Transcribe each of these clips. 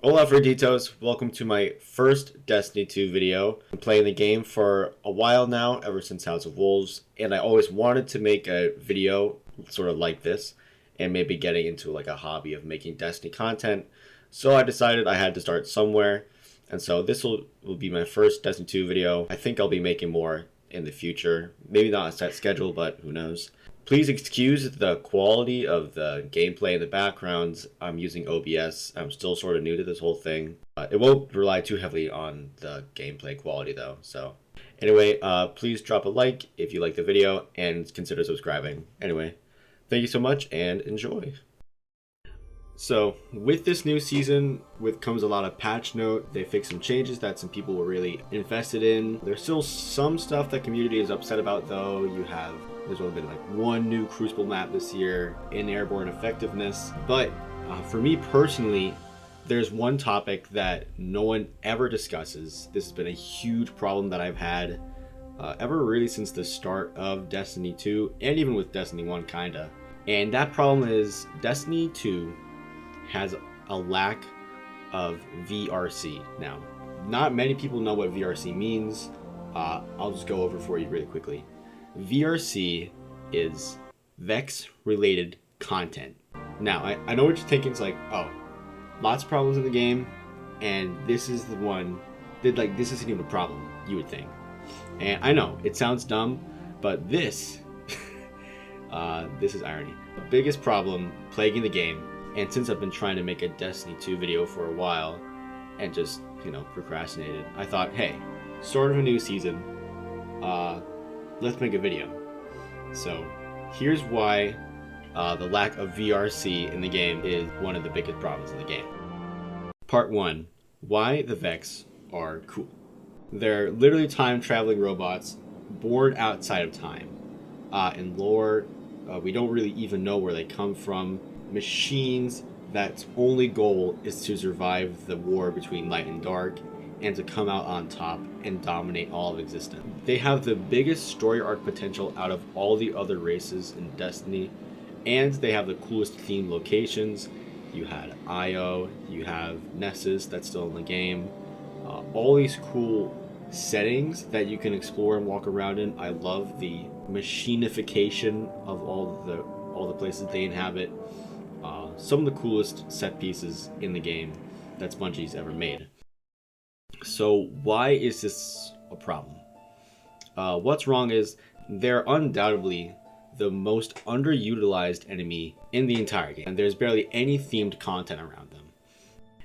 Hola Ferditos, welcome to my first Destiny 2 video. I'm playing the game for a while now, ever since House of Wolves, and I always wanted to make a video sort of like this, and maybe getting into like a hobby of making Destiny content. So I decided I had to start somewhere, and so this will be my first Destiny 2 video. I think I'll be making more in the future. Maybe not a set schedule, but who knows. Please excuse the quality of the gameplay in the background. I'm using OBS. I'm still sort of new to this whole thing. It won't rely too heavily on the gameplay quality though. So anyway, please drop a like if you like the video and consider subscribing. Anyway, thank you so much and enjoy. So with this new season, comes a lot of patch note. They fixed some changes that some people were really invested in. There's still some stuff that community is upset about though. There's only been like one new Crucible map this year in airborne effectiveness. But for me personally, there's one topic that no one ever discusses. This has been a huge problem that I've had ever really since the start of Destiny 2 and even with Destiny 1 kinda. And that problem is Destiny 2 has a lack of VRC. Now, not many people know what VRC means. I'll just go over for you really quickly. VRC is Vex related content. Now, I know what you're thinking. It's like, oh, lots of problems in the game, and this is the one that this isn't even a problem, you would think. And I know it sounds dumb, but this this is irony. The biggest problem plaguing the game, and since I've been trying to make a Destiny 2 video for a while and just, procrastinated, I thought, hey, start of a new season, let's make a video. So here's why the lack of VRC in the game is one of the biggest problems in the game. Part 1. Why the Vex are cool. They're literally time-traveling robots born outside of time. In lore, we don't really even know where they come from. Machines that's only goal is to survive the war between light and dark and to come out on top and dominate all of existence. They have the biggest story arc potential out of all the other races in Destiny, and they have the coolest themed locations. You had Io, you have Nessus that's still in the game. All these cool settings that you can explore and walk around in. I love the machinification of all the places they inhabit. Some of the coolest set pieces in the game that Bungie's ever made. So why is this a problem? What's wrong is they're undoubtedly the most underutilized enemy in the entire game, and there's barely any themed content around them.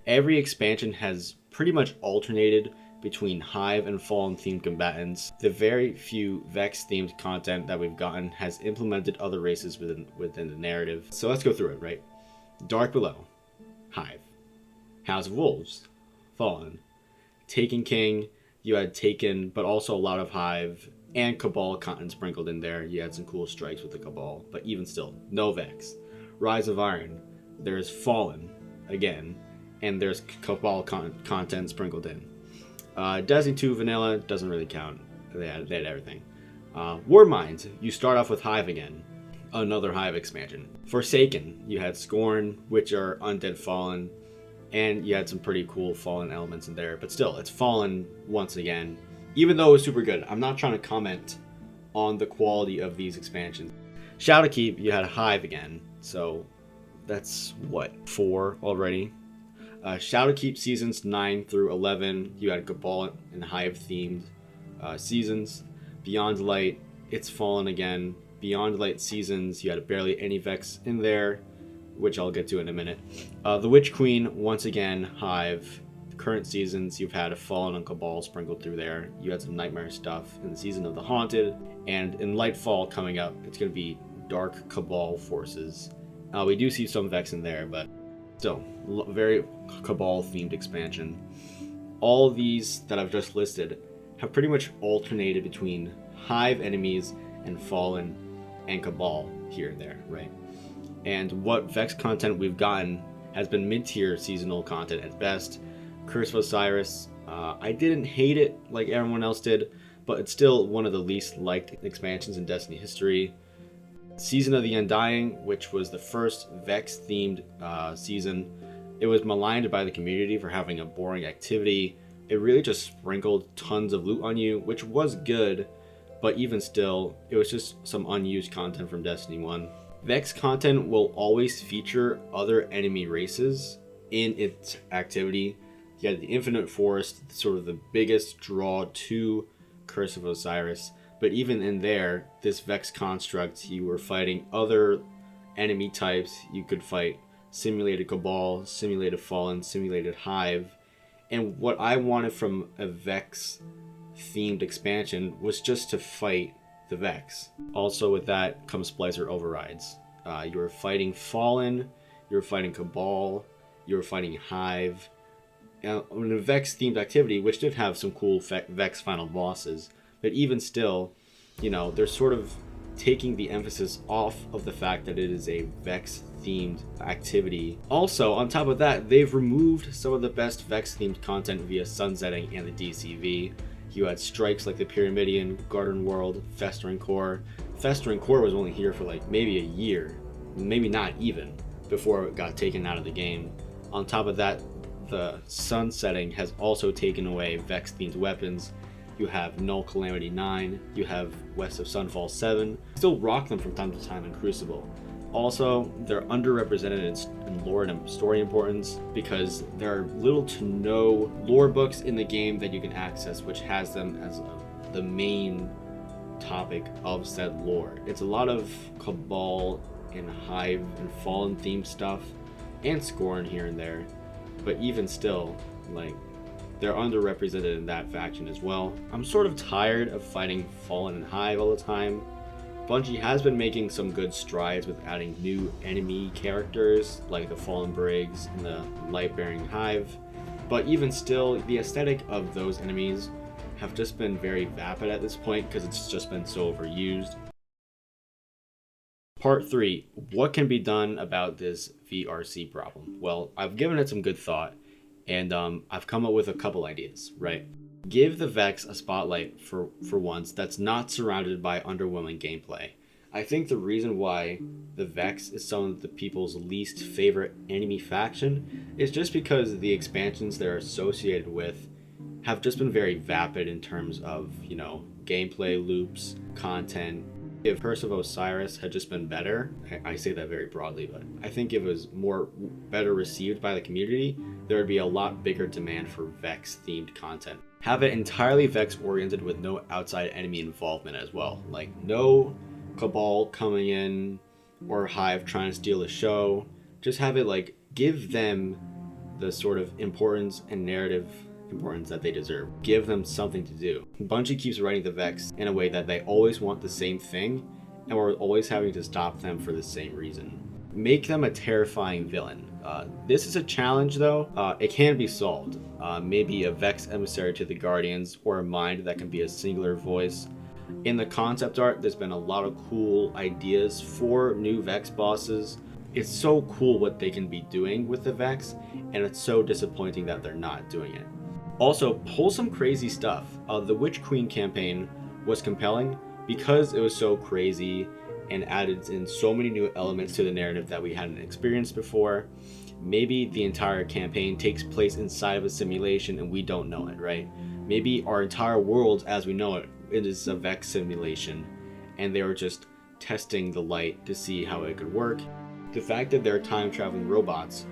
Every expansion has pretty much alternated between Hive and Fallen themed combatants. The very few Vex themed content that we've gotten has implemented other races within the narrative. So let's go through it, right? Dark Below, Hive. House of Wolves, Fallen. Taken King, you had Taken, but also a lot of Hive and Cabal content sprinkled in there. You had some cool strikes with the Cabal, but even still, no Vex. Rise of Iron, there's Fallen again, and there's Cabal content sprinkled in. Destiny 2 Vanilla doesn't really count. They had everything. Warmind, you start off with Hive again. Another Hive expansion. Forsaken, you had Scorn, which are Undead Fallen, and you had some pretty cool Fallen elements in there, but still, it's Fallen once again, even though it was super good. I'm not trying to comment on the quality of these expansions. Shadowkeep, you had Hive again, so that's what, 4 already? Shadowkeep seasons 9 through 11, you had Cabal and Hive themed seasons. Beyond Light, it's Fallen again. Beyond Light seasons, you had barely any Vex in there, which I'll get to in a minute. The Witch Queen, once again, Hive. Current seasons, you've had a Fallen and Cabal sprinkled through there. You had some Nightmare stuff in the season of the Haunted, and in Lightfall coming up, it's going to be Dark Cabal forces. We do see some Vex in there, but still, very Cabal themed expansion. All these that I've just listed have pretty much alternated between Hive enemies and Fallen and Cabal here and there, right? And what Vex content we've gotten has been mid-tier seasonal content at best. Curse of Osiris, I didn't hate it like everyone else did, but it's still one of the least liked expansions in Destiny history. Season of the Undying, which was the first Vex-themed season, It was maligned by the community for having a boring activity. It really just sprinkled tons of loot on you, which was good, but even still, it was just some unused content from Destiny 1. Vex content will always feature other enemy races in its activity. You had the Infinite Forest, sort of the biggest draw to Curse of Osiris, but even in there, this Vex construct, you were fighting other enemy types. You could fight simulated Cabal, simulated Fallen, simulated Hive, and what I wanted from a Vex themed expansion was just to fight the Vex. Also with that comes Splicer overrides. You were fighting Fallen, you were fighting Cabal, you were fighting Hive. In a Vex themed activity, which did have some cool Vex final bosses, but even still, you know, they're sort of taking the emphasis off of the fact that it is a Vex themed activity. Also, on top of that, they've removed some of the best Vex themed content via Sunsetting and the DCV. You had strikes like the Pyramidion, Garden World, Festering Core. Festering Core was only here for like maybe a year, maybe not even, before it got taken out of the game. On top of that, the Sunsetting has also taken away Vex themed weapons. You have Null Calamity 9, you have West of Sunfall 7. Still rock them from time to time in Crucible. Also, they're underrepresented in lore and story importance because there are little to no lore books in the game that you can access, which has them as the main topic of said lore. It's a lot of Cabal and Hive and Fallen themed stuff, and Scorn here and there, but even still, like, they're underrepresented in that faction as well. I'm sort of tired of fighting Fallen and Hive all the time. Bungie has been making some good strides with adding new enemy characters like the Fallen Briggs and the Light-Bearing Hive, but even still, the aesthetic of those enemies have just been very vapid at this point because it's just been so overused. Part 3. What can be done about this VRC problem? Well, I've given it some good thought, and I've come up with a couple ideas, right? Give the Vex a spotlight for once that's not surrounded by underwhelming gameplay. I think the reason why the Vex is some of the people's least favorite enemy faction is just because the expansions they're associated with have just been very vapid in terms of, you know, gameplay loops, content. If Curse of Osiris had just been better, I say that very broadly, but I think if it was better received by the community, there would be a lot bigger demand for Vex themed content. Have it entirely Vex oriented with no outside enemy involvement as well. Like no Cabal coming in or Hive trying to steal the show. Just have it like give them the sort of importance and narrative importance that they deserve. Give them something to do. Bungie keeps writing the Vex in a way that they always want the same thing, and we're always having to stop them for the same reason. Make them a terrifying villain. This is a challenge though. It can be solved. Maybe a Vex emissary to the Guardians, or a mind that can be a singular voice. In the concept art, there's been a lot of cool ideas for new Vex bosses. It's so cool what they can be doing with the Vex, and it's so disappointing that they're not doing it. Also, pull some crazy stuff. The Witch Queen campaign was compelling because it was so crazy and added in so many new elements to the narrative that we hadn't experienced before. Maybe the entire campaign takes place inside of a simulation and we don't know it, right? Maybe our entire world as we know it is a Vex simulation and they were just testing the light to see how it could work. The fact that they're time traveling robots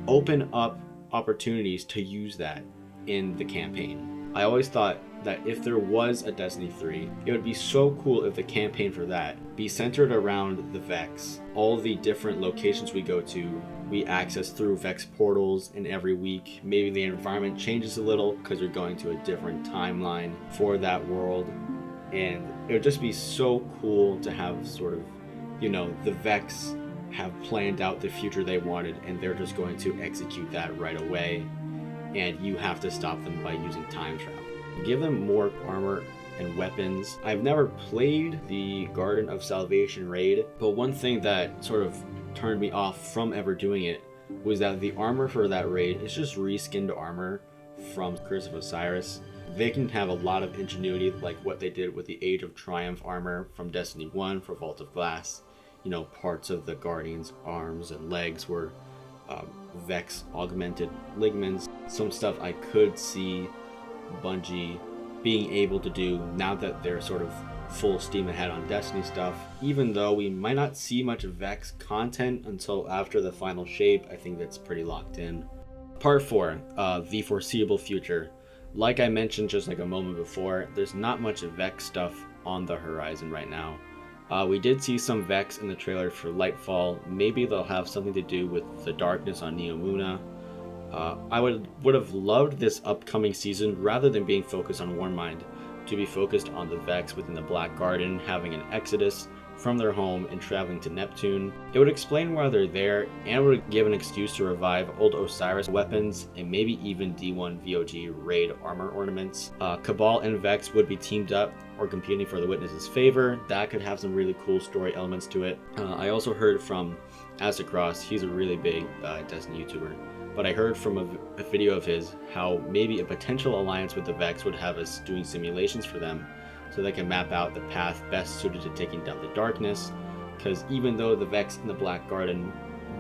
open up opportunities to use that in the campaign. I always thought that if there was a Destiny 3, it would be so cool if the campaign for that be centered around the Vex. All the different locations we go to, we access through Vex portals, and every week maybe the environment changes a little because you're going to a different timeline for that world. And it would just be so cool to have sort of, you know, the Vex have planned out the future they wanted and they're just going to execute that right away. And you have to stop them by using time travel. Give them more armor and weapons. I've never played the Garden of Salvation raid, but one thing that sort of turned me off from ever doing it was that the armor for that raid is just reskinned armor from Curse of Osiris. They can have a lot of ingenuity like what they did with the Age of Triumph armor from Destiny 1 for Vault of Glass. You know, parts of the Guardian's arms and legs were Vex augmented ligaments. Some stuff I could see Bungie being able to do now that they're sort of full steam ahead on Destiny stuff. Even though we might not see much Vex content until after the final shape, I think that's pretty locked in. Part 4, the foreseeable future. Like I mentioned just like a moment before, there's not much Vex stuff on the horizon right now. We did see some Vex in the trailer for Lightfall. Maybe they'll have something to do with the darkness on Neomuna. I would have loved this upcoming season, rather than being focused on Warmind, to be focused on the Vex within the Black Garden, having an exodus from their home and traveling to Neptune. It would explain why they're there, and would give an excuse to revive old Osiris weapons, and maybe even D1 VOG raid armor ornaments. Cabal and Vex would be teamed up or competing for the Witness's favor. That could have some really cool story elements to it. I also heard from Aztecross, he's a really big Destiny YouTuber, but I heard from a video of his how maybe a potential alliance with the Vex would have us doing simulations for them, so they can map out the path best suited to taking down the darkness. Because even though the Vex in the Black Garden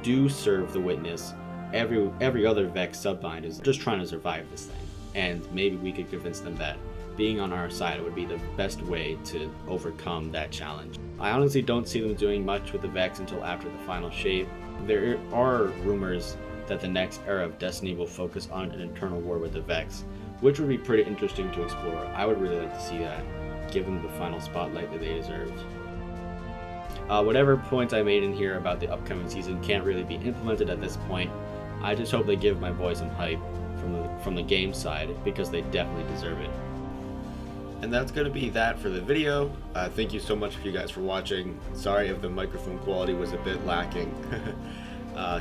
do serve the Witness, every other Vex subbind is just trying to survive this thing, and maybe we could convince them that being on our side would be the best way to overcome that challenge. I honestly don't see them doing much with the Vex until after the final shape. There are rumors that the next era of Destiny will focus on an internal war with the Vex, which would be pretty interesting to explore. I would really like to see that, given the final spotlight that they deserve. Whatever points I made in here about the upcoming season can't really be implemented at this point. I just hope they give my boys some hype from the game side, because they definitely deserve it. And that's going to be that for the video. Thank you so much for you guys for watching. Sorry if the microphone quality was a bit lacking.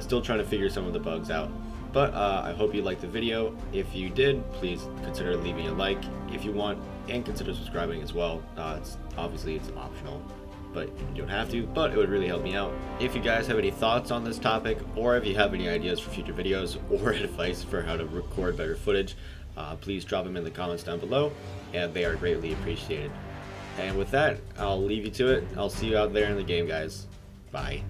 Still trying to figure some of the bugs out. But I hope you liked the video. If you did, please consider leaving a like if you want, and consider subscribing as well. Obviously it's optional, but you don't have to, but it would really help me out. If you guys have any thoughts on this topic, or if you have any ideas for future videos, or advice for how to record better footage, please drop them in the comments down below, and they are greatly appreciated. And with that, I'll leave you to it. I'll see you out there in the game, guys. Bye.